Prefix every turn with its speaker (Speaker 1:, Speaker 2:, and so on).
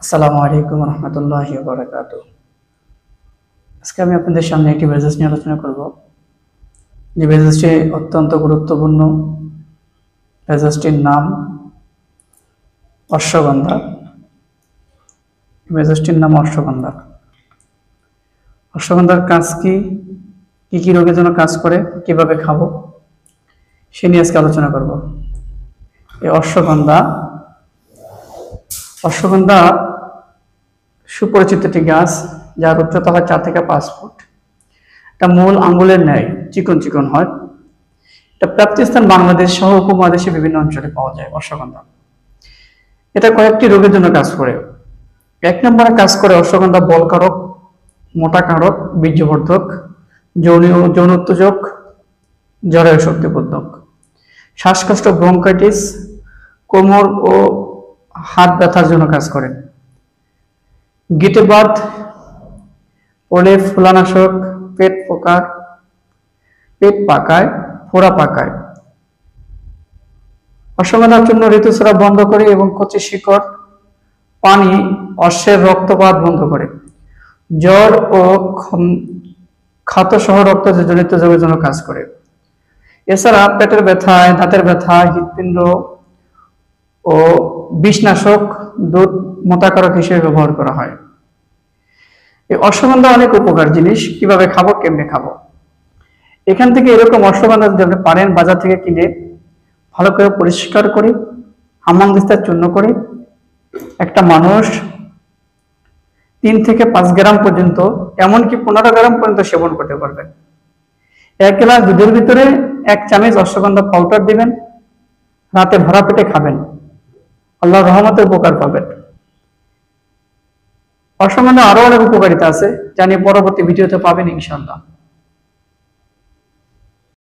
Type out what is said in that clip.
Speaker 1: আসসালামু আলাইকুম রহমতুল্লাহি ওয়া বারাকাতুহু। আজকে আমি আপনাদের সামনে একটি ভেষজ নিয়ে আলোচনা করব, যে ভেষজটি অত্যন্ত গুরুত্বপূর্ণ। ভেষজটির নাম অশ্বগন্ধা। ভেষজটির নাম অশ্বগন্ধা। অশ্বগন্ধার কাজ কি, কি কি রোগের জন্য কাজ করে, কিভাবে খাবো, সে নিয়ে আজকে আলোচনা করব। এই অশ্বগন্ধা অশ্বগন্ধা সুপরিচিত একটি গাছ, যার উচ্চতা হয় 4 থেকে 5 ফুট। এটা মূল আঙ্গুলের ন্যায় চিকন চিকন হয়। এটা প্রাপ্তিস্থান বাংলাদেশ সহ উপমহাদেশে বিভিন্ন অঞ্চলে পাওয়া যায় অশ্বগন্ধা। এটা কয়েকটি রোগের জন্য কাজ করে। 1 নম্বরে কাজ করে অশ্বগন্ধা বলকারক, মোটাকারক, বীর্যবর্ধক, যৌন উত্তেজক, জরায়ু শক্তিবর্ধক, শ্বাসকষ্ট, ব্রঙ্কাইটিস, কোমর ও হাত ব্যথার জন্য কাজ করে। গিটেবাত, প্রলেপ, ফুলানাশক, পেট পাকায়, ফোড়া পাকায়। অশ্বগন্ধার চূর্ণ ঋতুস্রাব বন্ধ করে এবং কচি শিকড় পানি অশ্বের রক্তপাত বন্ধ করে। জ্বর ও ক্ষতসহ রক্তজনিত রোগের জন্য কাজ করে। এছাড়া পেটের ব্যথায়, দাঁতের ব্যথা, হৃৎপিণ্ড ও বিষনাশক, দুধ মোটাকারক হিসেবে ব্যবহার করা হয়। এই অশ্বগন্ধা অনেক উপকার জিনিস। কিভাবে খাবো, কেমনে খাবো? এখান থেকে এরকম অশ্বগন্ধা যদি আপনি পারেন বাজার থেকে কিনে ভালো করে পরিষ্কার করে হামাম দিস্তার চূর্ণ করে একটা মানুষ 3 থেকে 5 গ্রাম পর্যন্ত, এমনকি 15 গ্রাম পর্যন্ত সেবন করতে পারবেন। 1 গ্লাস দুধের ভিতরে 1 চামচ অশ্বগন্ধা পাউডার দিবেন, রাতে ভরা পেটে খাবেন, আল্লাহর রহমতের উপকার পাবেন। অশ্বগন্ধা আরো অনেক উপকারিতা আছে, জানি পরবর্তী ভিডিওতে পাবেন ইনশাআল্লাহ।